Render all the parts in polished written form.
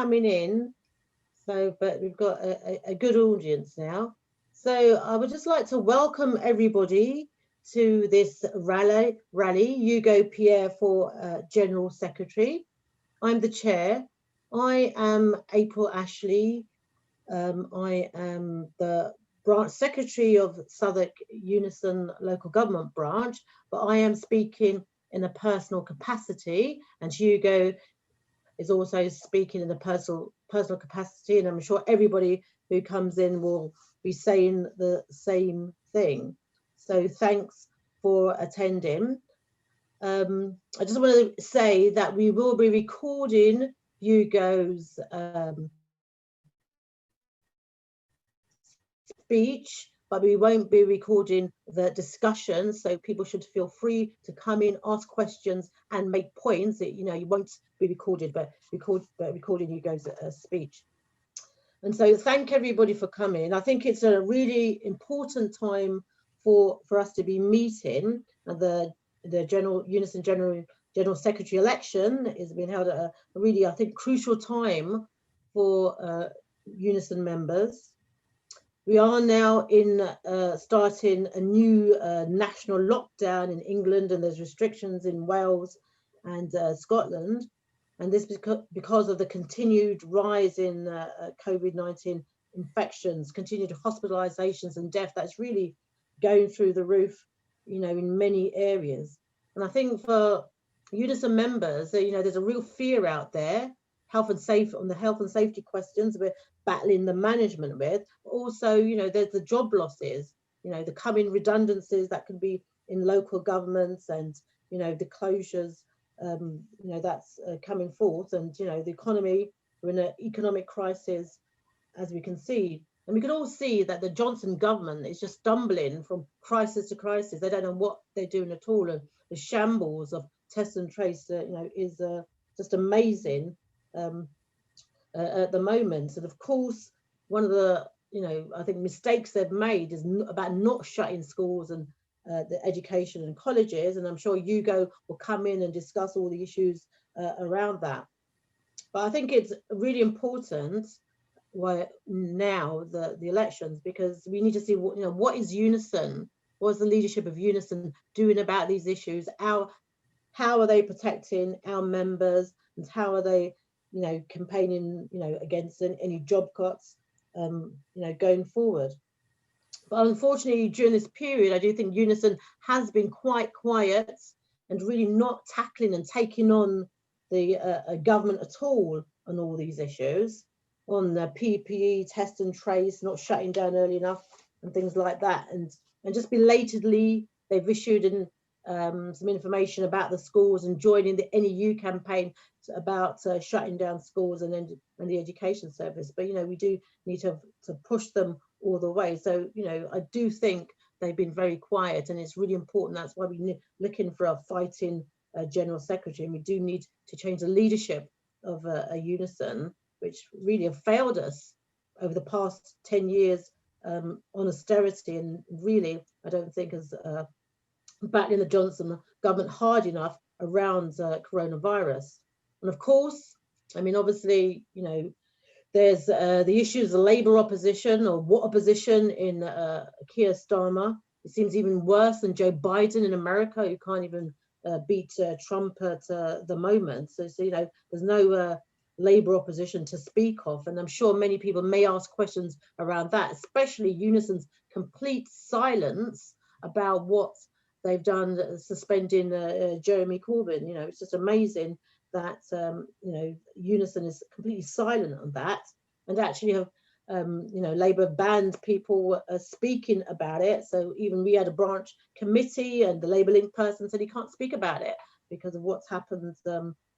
coming in. So, but we've got a good audience now. So I would just like to welcome everybody to this rally. Hugo Pierre for General Secretary. I'm the chair. I am April Ashley. I am the branch secretary of Southwark Unison Local Government Branch, but I am speaking in a personal capacity, and Hugo is also speaking in a personal capacity, and I'm sure everybody who comes in will be saying the same thing. So thanks for attending. I just want to say that we will be recording Hugo's speech, but we won't be recording the discussion, so people should feel free to come in, ask questions and make points. You know, you won't be recorded, but recording Hugo's speech. And so thank everybody for coming. I think it's a really important time for us to be meeting. The Unison General Secretary election is being held at a really, I think, crucial time for Unison members. We are now in starting a new national lockdown in England, and there's restrictions in Wales and Scotland. And this because of the continued rise in COVID-19 infections, continued hospitalizations and death. That's really going through the roof, you know, in many areas. And I think for Unison members, you know, there's a real fear out there, health and safety questions we're battling the management with. Also, you know, there's the job losses, you know, the coming redundancies that can be in local governments, and, you know, the closures, you know, that's coming forth. And, you know, the economy, we're in an economic crisis, as we can see. And we can all see that the Johnson government is just stumbling from crisis to crisis. They don't know what they're doing at all. And the shambles of test and trace, you know, is just amazing at the moment. And of course, one of the, you know, I think mistakes they've made is about not shutting schools and the education and colleges. And I'm sure Hugo will come in and discuss all the issues around that. But I think it's really important now the elections, because we need to see what, you know, what is Unison, what is the leadership of Unison doing about these issues? How are they protecting our members, and how are they, you know, campaigning, you know, against any job cuts, you know, going forward. But unfortunately, during this period, I do think Unison has been quite quiet and really not tackling and taking on the government at all on all these issues, on the PPE, test and trace, not shutting down early enough and things like that. And just belatedly, they've issued some information about the schools and joining the NEU campaign about shutting down schools and the education service. But, you know, we do need to push them all the way. So, you know, I do think they've been very quiet, and it's really important. That's why we're looking for a fighting General Secretary, and we do need to change the leadership of a Unison, which really have failed us over the past 10 years on austerity, and really, I don't think has battling the Johnson government hard enough around coronavirus. And of course, I mean, obviously, you know, there's the issues of Labour opposition, or what opposition in Keir Starmer. It seems even worse than Joe Biden in America, who can't even beat Trump at the moment. So, you know, there's no Labour opposition to speak of. And I'm sure many people may ask questions around that, especially Unison's complete silence about what they've done, suspending Jeremy Corbyn. You know, it's just amazing that you know, Unison is completely silent on that, and actually have you know, Labour banned people speaking about it. So even we had a branch committee, and the Labour link person said he can't speak about it because of what's happened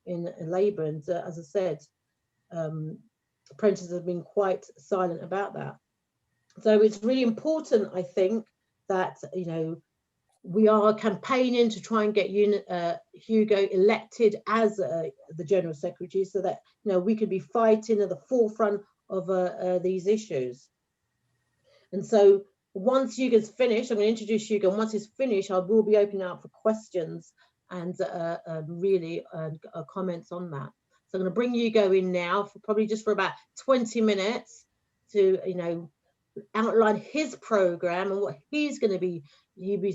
in Labour. And as I said, apprentices have been quite silent about that. So it's really important, I think, that, you know, we are campaigning to try and get Hugo elected as the General Secretary, so that, you know, we could be fighting at the forefront of these issues. And so once Hugo's finished, I'm going to introduce Hugo, and once he's finished, I will be opening up for questions and really comments on that. So I'm going to bring Hugo in now for probably just for about 20 minutes to, outline his program and what he's going to be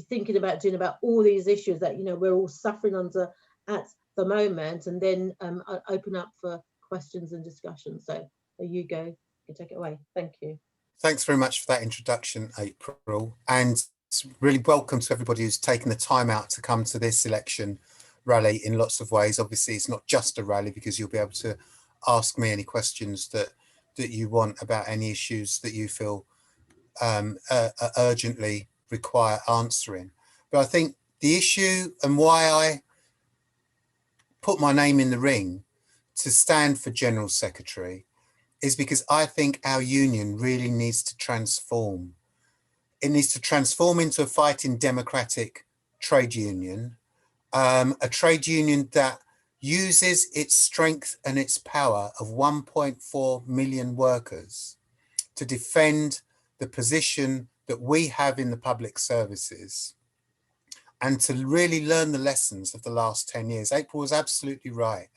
thinking about doing about all these issues that we're all suffering under at the moment, and then I'll open up for questions and discussion. So Hugo, you can take it away. Thank you. Thanks very much for that introduction, April, and really welcome to everybody who's taken the time out to come to this election rally in lots of ways. Obviously, it's not just a rally, because you'll be able to ask me any questions that you want about any issues that you feel urgently require answering. But I think the issue and why I put my name in the ring to stand for General Secretary is because I think our union really needs to transform. It needs to transform into a fighting democratic trade union, a trade union that uses its strength and its power of 1.4 million workers to defend the position that we have in the public services, and to really learn the lessons of the last 10 years. April was absolutely right.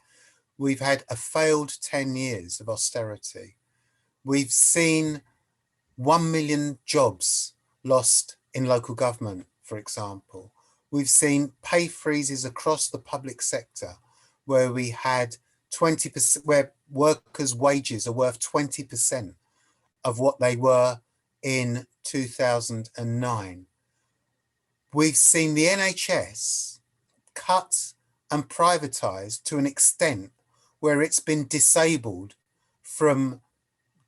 We've had a failed 10 years of austerity. We've seen 1 million jobs lost in local government, for example. We've seen pay freezes across the public sector, where we had 20%, where workers' wages are worth 20% of what they were in 2009. We've seen the NHS cut and privatised to an extent where it's been disabled from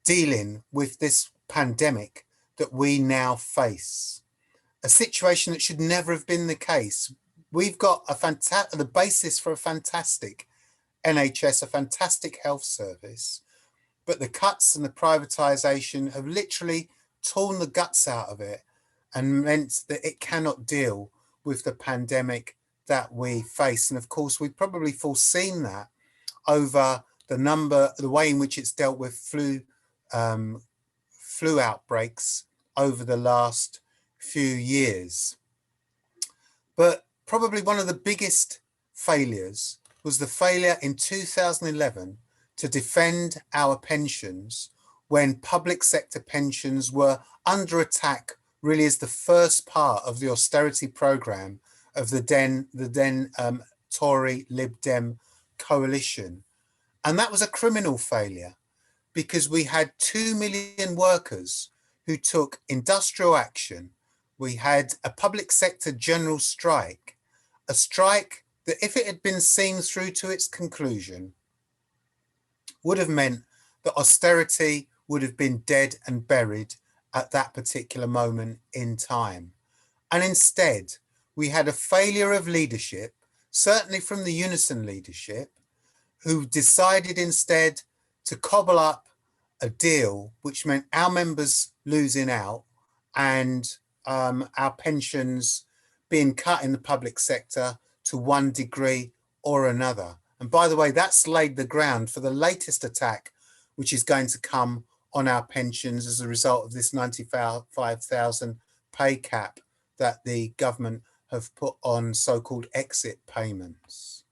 dealing with this pandemic that we now face. A situation that should never have been the case. We've got the basis for a fantastic NHS, a fantastic health service, but the cuts and the privatisation have literally torn the guts out of it and meant that it cannot deal with the pandemic that we face. And of course, we've probably foreseen that over the way in which it's dealt with flu outbreaks over the last few years. But probably one of the biggest failures was the failure in 2011 to defend our pensions when public sector pensions were under attack, really as the first part of the austerity programme of the then Tory Lib Dem coalition. And that was a criminal failure, because we had 2 million workers who took industrial action. We had a public sector general strike, a strike that, if it had been seen through to its conclusion, would have meant that austerity would have been dead and buried at that particular moment in time. And instead, we had a failure of leadership, certainly from the Unison leadership, who decided instead to cobble up a deal which meant our members losing out and our pensions being cut in the public sector to one degree or another. And by the way, that's laid the ground for the latest attack, which is going to come on our pensions as a result of this 95,000 pay cap that the government have put on so-called exit payments.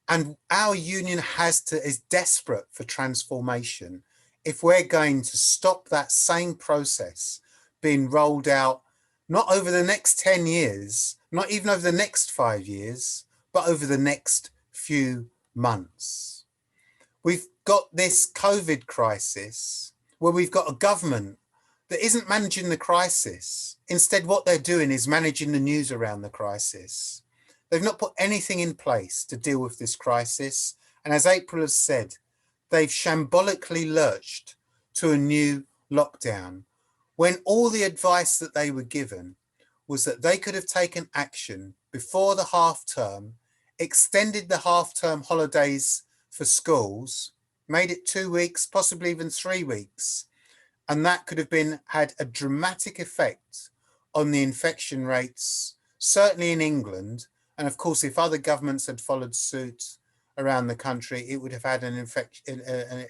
And our union is desperate for transformation if we're going to stop that same process being rolled out, not over the next 10 years, not even over the next 5 years, but over the next few months. We've got this COVID crisis where we've got a government that isn't managing the crisis. Instead, what they're doing is managing the news around the crisis. They've not put anything in place to deal with this crisis. And as April has said, they've shambolically lurched to a new lockdown, when all the advice that they were given was that they could have taken action before the half term, extended the half term holidays for schools, made it 2 weeks, possibly even 3 weeks. And that could have had a dramatic effect on the infection rates, certainly in England. And of course, if other governments had followed suit around the country, it would have had an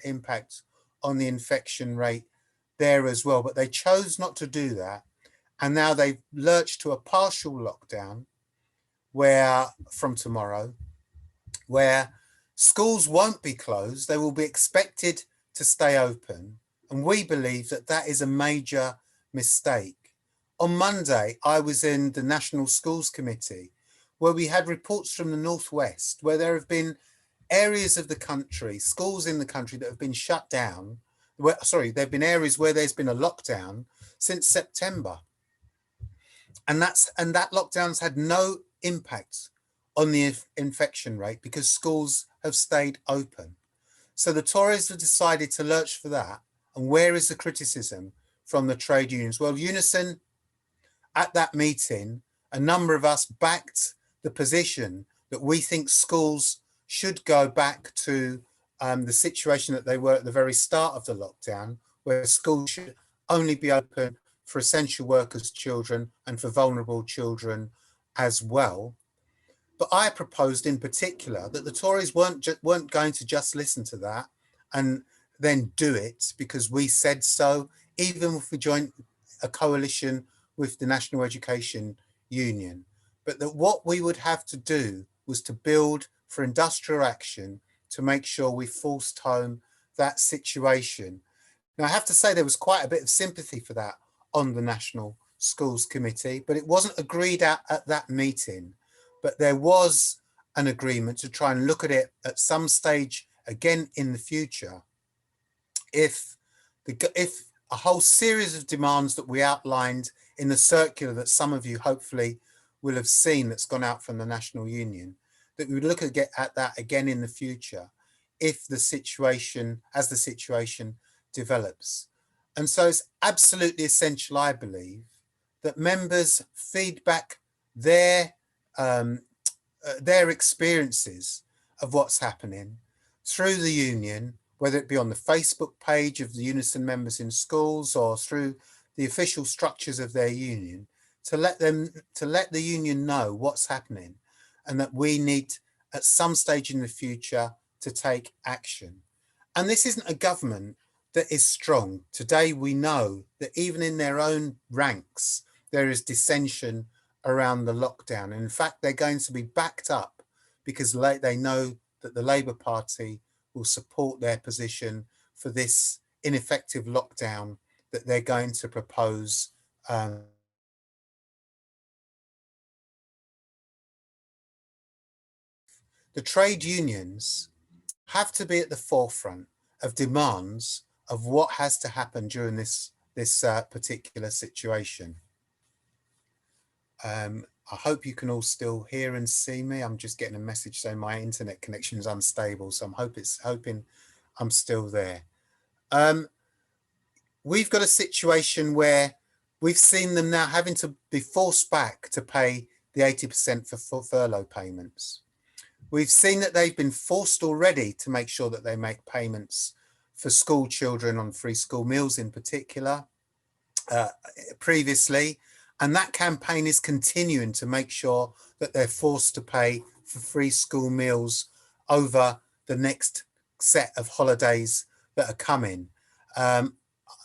impact on the infection rate there as well. But they chose not to do that. And now they've lurched to a partial lockdown from tomorrow, where Schools won't be closed. They will be expected to stay open. And we believe that that is a major mistake. On Monday, I was in the National Schools Committee, where we had reports from the Northwest, where there have been areas of the country, schools in the country that have been shut down. There have been areas where there's been a lockdown since September. And that lockdown's had no impact on the infection rate because schools have stayed open. So the Tories have decided to lurch for that. And where is the criticism from the trade unions? Well, Unison, at that meeting, a number of us backed the position that we think schools should go back to the situation that they were at the very start of the lockdown, where schools should only be open for essential workers' children and for vulnerable children as well. But I proposed in particular that the Tories weren't going to just listen to that and then do it because we said so, even if we joined a coalition with the National Education Union, but that what we would have to do was to build for industrial action to make sure we forced home that situation. Now, I have to say there was quite a bit of sympathy for that on the National Schools Committee, but it wasn't agreed at that meeting. But there was an agreement to try and look at it at some stage again in the future if a whole series of demands that we outlined in the circular that some of you hopefully will have seen that's gone out from the National Union, that we would look at that again in the future if the situation develops. And so it's absolutely essential, I believe, that members feedback their experiences of what's happening through the union, whether it be on the Facebook page of the Unison members in schools or through the official structures of their union, to let the union know what's happening and that we need at some stage in the future to take action. And this isn't a government that is strong. Today we know that even in their own ranks there is dissension around the lockdown. And in fact, they're going to be backed up because they know that the Labour Party will support their position for this ineffective lockdown that they're going to propose. The trade unions have to be at the forefront of demands of what has to happen during this particular situation. I hope you can all still hear and see me. I'm just getting a message saying my internet connection is unstable, so I'm hoping I'm still there. We've got a situation where we've seen them now having to be forced back to pay the 80% for furlough payments. We've seen that they've been forced already to make sure that they make payments for school children on free school meals in particular previously. And that campaign is continuing to make sure that they're forced to pay for free school meals over the next set of holidays that are coming.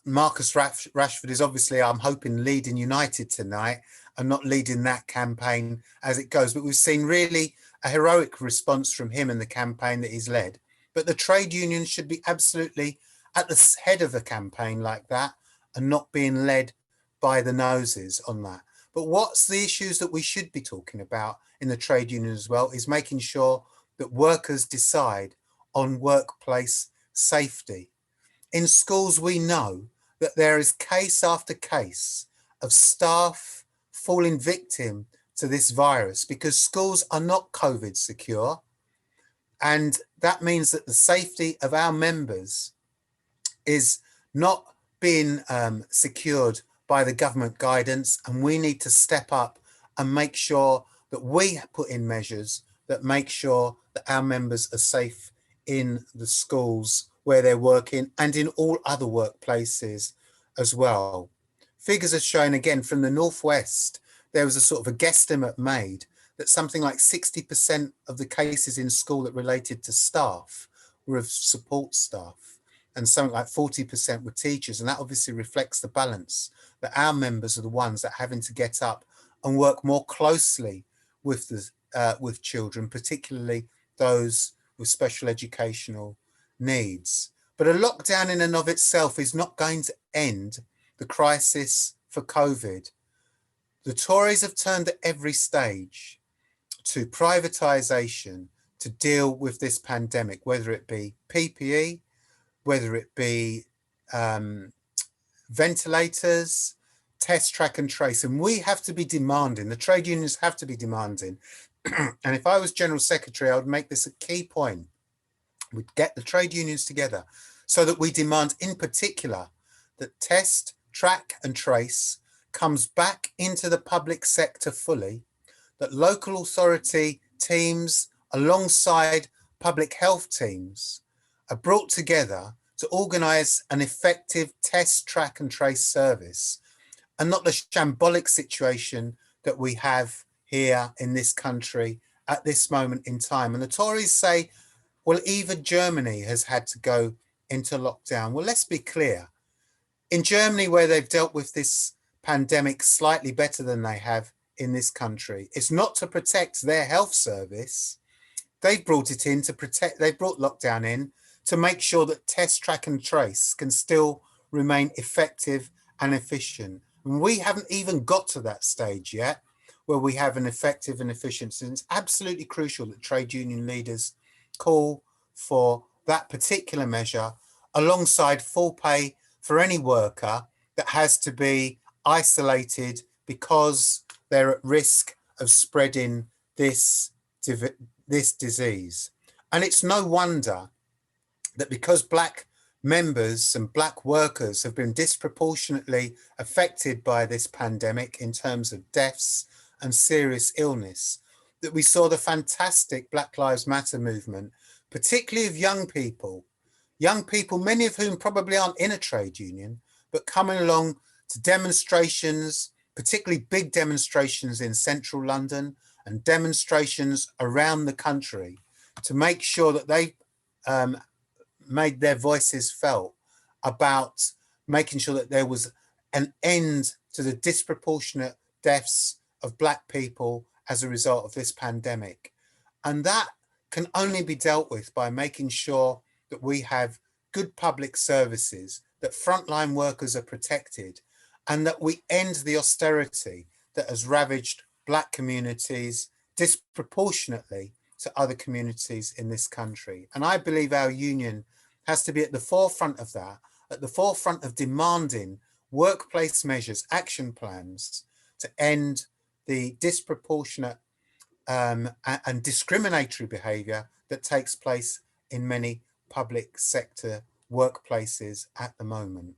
Marcus Rashford is obviously, I'm hoping, leading United tonight and not leading that campaign as it goes. But we've seen really a heroic response from him in the campaign that he's led. But the trade unions should be absolutely at the head of a campaign like that and not being led by the noses on that. But what's the issues that we should be talking about in the trade union as well is making sure that workers decide on workplace safety. In schools, we know that there is case after case of staff falling victim to this virus because schools are not COVID secure. And that means that the safety of our members is not being secured by the government guidance, and we need to step up and make sure that we put in measures that make sure that our members are safe in the schools where they're working and in all other workplaces as well. Figures are shown again from the Northwest. There was a sort of a guesstimate made that something like 60% of the cases in school that related to staff were of support staff, and something like 40% were teachers. And that obviously reflects the balance that our members are the ones that are having to get up and work more closely with children, particularly those with special educational needs. But a lockdown in and of itself is not going to end the crisis for COVID. The Tories have turned at every stage to privatisation to deal with this pandemic, whether it be PPE, whether it be ventilators, test, track and trace. And we have to be demanding, the trade unions have to be demanding. And if I was General Secretary, I would make this a key point. We'd get the trade unions together so that we demand in particular that test, track and trace comes back into the public sector fully, that local authority teams alongside public health teams are brought together to organise an effective test, track and trace service, and not the shambolic situation that we have here in this country at this moment in time. And the Tories say, well, even Germany has had to go into lockdown. Well, let's be clear. In Germany, where they've dealt with this pandemic slightly better than they have in this country, it's not to protect their health service. They've brought it in to protect, they've brought lockdown in to make sure that test, track and trace can still remain effective and efficient. And we haven't even got to that stage yet where we have an effective and efficient. And it's absolutely crucial that trade union leaders call for that particular measure alongside full pay for any worker that has to be isolated because they're at risk of spreading this disease. And it's no wonder that because Black members and Black workers have been disproportionately affected by this pandemic in terms of deaths and serious illness, that we saw the fantastic Black Lives Matter movement, particularly of young people, many of whom probably aren't in a trade union, but coming along to demonstrations, particularly big demonstrations in central London and demonstrations around the country to make sure that they made their voices felt about making sure that there was an end to the disproportionate deaths of Black people as a result of this pandemic. And that can only be dealt with by making sure that we have good public services, that frontline workers are protected, and that we end the austerity that has ravaged Black communities disproportionately to other communities in this country. And I believe our union has to be at the forefront of that, at the forefront of demanding workplace measures, action plans to end the disproportionate and discriminatory behaviour that takes place in many public sector workplaces at the moment.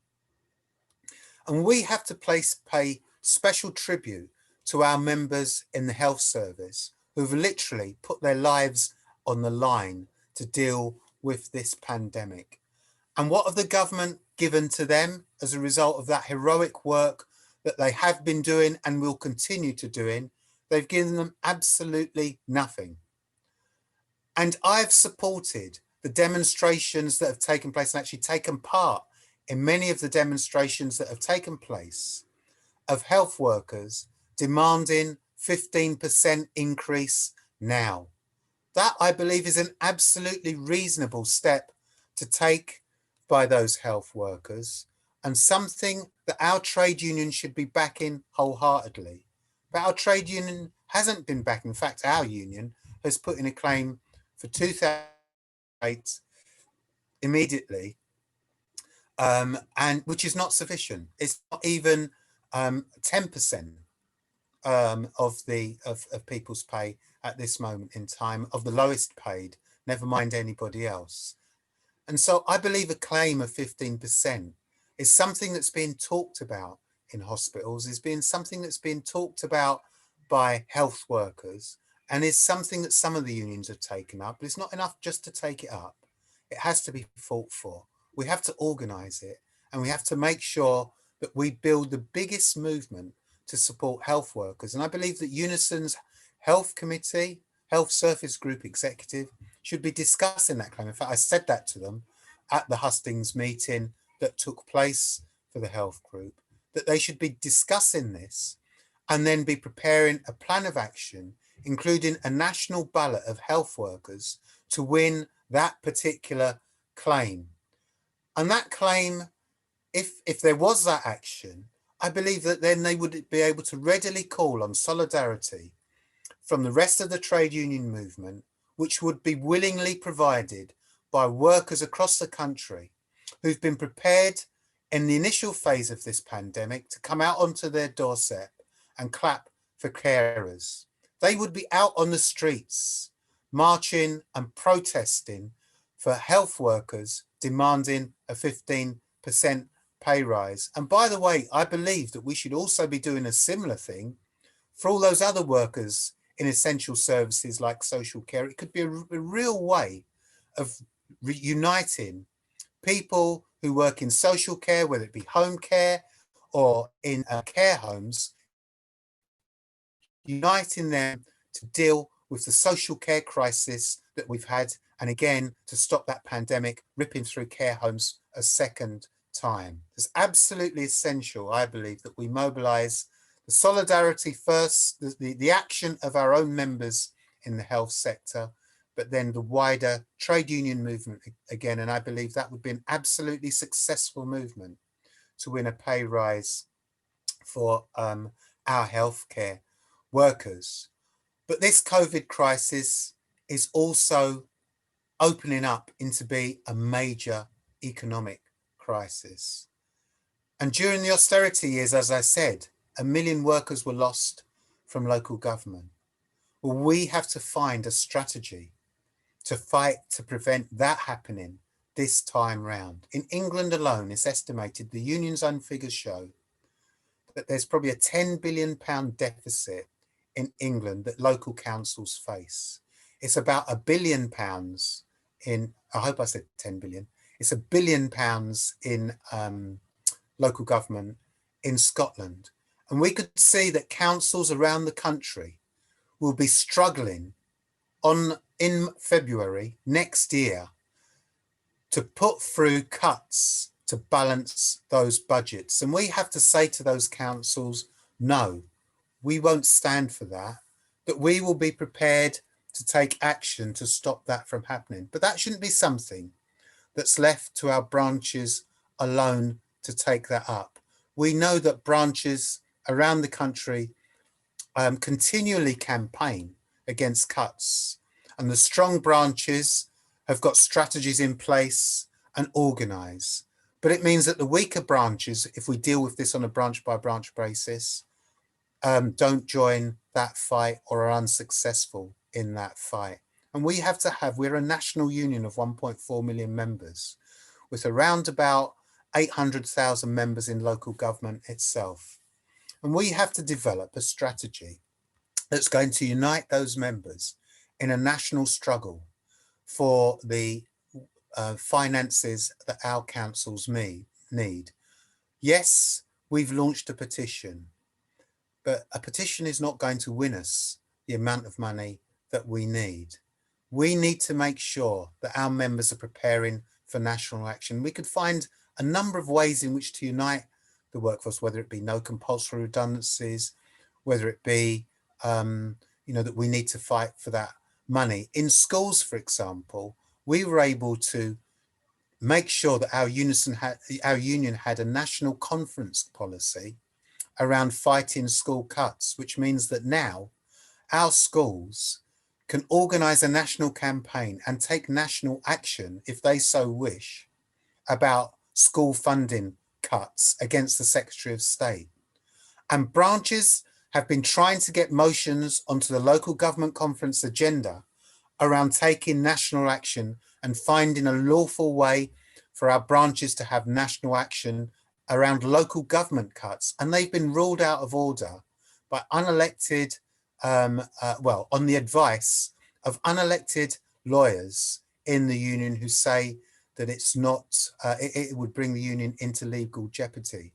And we have to pay special tribute to our members in the health service who've literally put their lives on the line to deal with this pandemic. And what have the government given to them as a result of that heroic work that they have been doing and will continue to doing? They've given them absolutely nothing. And I've supported the demonstrations that have taken place and actually taken part in many of the demonstrations that have taken place of health workers demanding 15% increase now. That, I believe, is an absolutely reasonable step to take by those health workers and something that our trade union should be backing wholeheartedly. But our trade union hasn't been backing. In fact, our union has put in a claim for 2008 immediately, and which is not sufficient. It's not even 10% of people's pay at this moment in time, of the lowest paid, never mind anybody else. And so I believe a claim of 15% is something that's being talked about in hospitals, is being something that's being talked about by health workers, and is something that some of the unions have taken up. But it's not enough just to take it up. It has to be fought for. We have to organise it, and we have to make sure that we build the biggest movement to support health workers. And I believe that Unison's Health Committee, Health Service Group Executive, should be discussing that claim. In fact, I said that to them at the hustings meeting that took place for the health group, that they should be discussing this and then be preparing a plan of action, including a national ballot of health workers to win that particular claim. And that claim, if there was that action, I believe that then they would be able to readily call on solidarity from the rest of the trade union movement, which would be willingly provided by workers across the country who've been prepared in the initial phase of this pandemic to come out onto their doorstep and clap for carers. They would be out on the streets, marching and protesting for health workers, demanding a 15% pay rise. And by the way, I believe that we should also be doing a similar thing for all those other workers in essential services like social care. It could be a real way of reuniting people who work in social care, whether it be home care or in care homes, uniting them to deal with the social care crisis that we've had, and again, to stop that pandemic ripping through care homes a second time. It's absolutely essential, I believe, that we mobilise the solidarity first, the action of our own members in the health sector, but then the wider trade union movement again. And I believe that would be an absolutely successful movement to win a pay rise for our healthcare workers. But this COVID crisis is also opening up into be a major economic crisis. And during the austerity years, as I said, 1 million workers were lost from local government. Well, we have to find a strategy to fight to prevent that happening this time round. In England alone, it's estimated, the union's own figures show that there's probably a £10 billion deficit in England that local councils face. It's about £1 billion in, I hope I said 10 billion, it's £1 billion in local government in Scotland. And we could see that councils around the country will be struggling in February next year to put through cuts to balance those budgets. And we have to say to those councils, no, we won't stand for that, that we will be prepared to take action to stop that from happening. But that shouldn't be something that's left to our branches alone to take that up. We know that branches around the country continually campaign against cuts, and the strong branches have got strategies in place and organise. But it means that the weaker branches, if we deal with this on a branch by branch basis, don't join that fight or are unsuccessful in that fight. And we have to have, we're a national union of 1.4 million members with around about 800,000 members in local government itself. And we have to develop a strategy that's going to unite those members in a national struggle for the finances that our councils need. Yes, we've launched a petition, but a petition is not going to win us the amount of money that we need. We need to make sure that our members are preparing for national action. We could find a number of ways in which to unite the workforce, whether it be no compulsory redundancies, whether it be, that we need to fight for that money. In schools, for example, we were able to make sure that our union had a national conference policy around fighting school cuts, which means that now our schools can organise a national campaign and take national action, if they so wish, about school funding cuts against the Secretary of State. And branches have been trying to get motions onto the local government conference agenda around taking national action and finding a lawful way for our branches to have national action around local government cuts. And they've been ruled out of order by unelected, on the advice of unelected lawyers in the union who say that it's not, it would bring the union into legal jeopardy.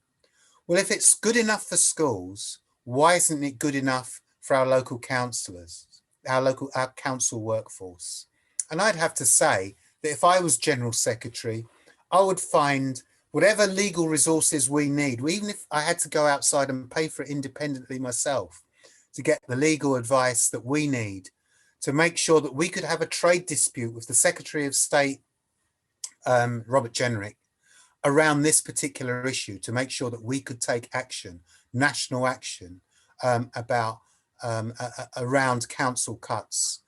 Well, if it's good enough for schools, why isn't it good enough for our local councillors, our council workforce? And I'd have to say that if I was General Secretary, I would find whatever legal resources we need, even if I had to go outside and pay for it independently myself, to get the legal advice that we need to make sure that we could have a trade dispute with the Secretary of State, Robert Jenrick, around this particular issue, to make sure that we could take action, national action, around council cuts,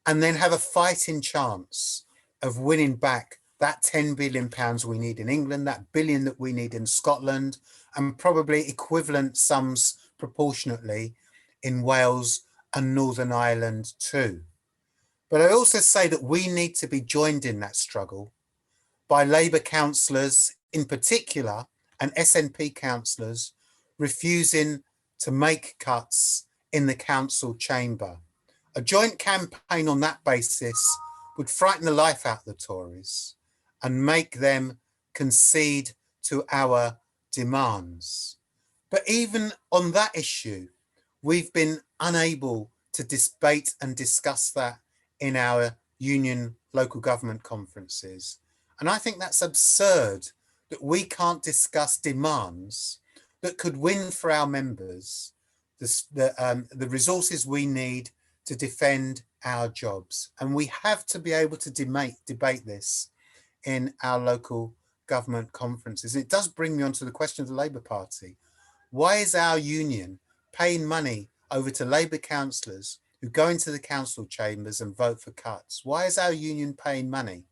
and then have a fighting chance of winning back that £10 billion we need in England, that billion that we need in Scotland, and probably equivalent sums proportionately in Wales and Northern Ireland too. But I also say that we need to be joined in that struggle by Labour councillors in particular, and SNP councillors refusing to make cuts in the council chamber. A joint campaign on that basis would frighten the life out of the Tories and make them concede to our demands. But even on that issue, we've been unable to debate and discuss that in our union local government conferences. And I think that's absurd, that we can't discuss demands that could win for our members the resources we need to defend our jobs. And we have to be able to debate this in our local government conferences. It does bring me on to the question of the Labour Party. Why is our union paying money over to Labour councillors who go into the council chambers and vote for cuts? Why is our union paying money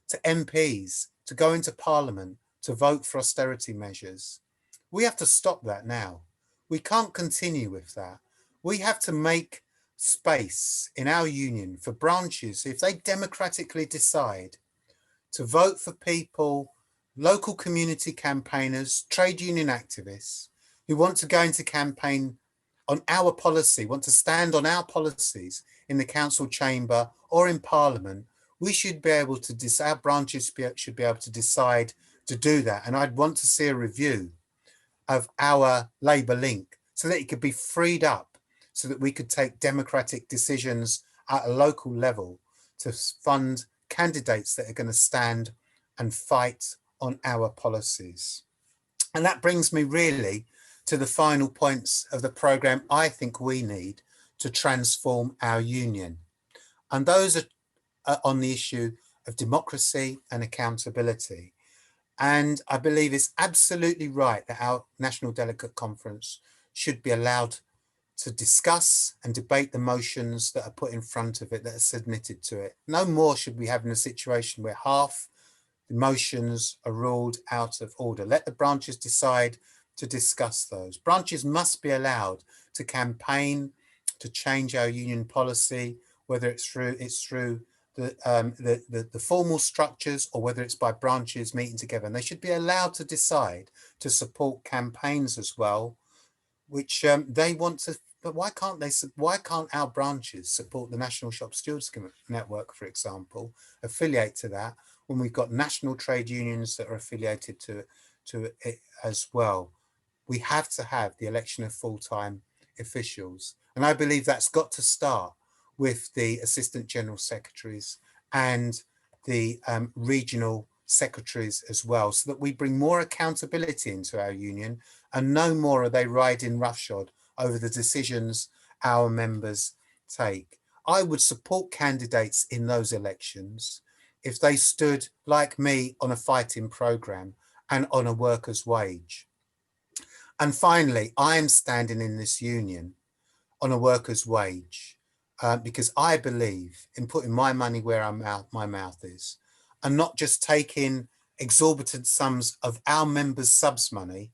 to MPs to go into Parliament to vote for austerity measures? We have to stop that now. We can't continue with that. We have to make space in our union for branches, if they democratically decide to vote for people, local community campaigners, trade union activists who want to go into campaign on our policy, want to stand on our policies in the council chamber or in Parliament. We should be able to, our branches should be able to decide to do that. And I'd want to see a review of our Labour link so that it could be freed up, so that we could take democratic decisions at a local level to fund candidates that are going to stand and fight on our policies. And that brings me really to the final points of the programme I think we need to transform our union. And those are on the issue of democracy and accountability. And I believe it's absolutely right that our National Delegate Conference should be allowed to discuss and debate the motions that are put in front of it, that are submitted to it. No more should we have in a situation where half the motions are ruled out of order. Let the branches decide to discuss those. Branches must be allowed to campaign to change our union policy, whether it's through the formal structures or whether it's by branches meeting together. And they should be allowed to decide to support campaigns as well, which they want to. But why can't our branches support the National Shop Stewards Network, for example, affiliate to that, when we've got national trade unions that are affiliated to it as well? We have to have the election of full-time officials. And I believe that's got to start with the assistant general secretaries and the regional secretaries as well, so that we bring more accountability into our union and no more are they riding roughshod over the decisions our members take. I would support candidates in those elections if they stood like me on a fighting programme and on a worker's wage. And finally, I am standing in this union on a worker's wage because I believe in putting my money where my mouth is, and not just taking exorbitant sums of our members' subs money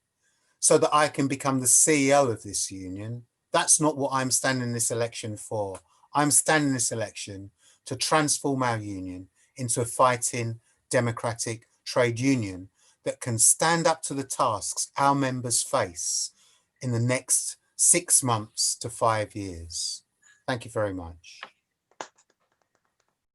so that I can become the CEO of this union. That's not what I'm standing this election for. I'm standing this election to transform our union into a fighting democratic trade union that can stand up to the tasks our members face in the next 6 months to 5 years. Thank you very much.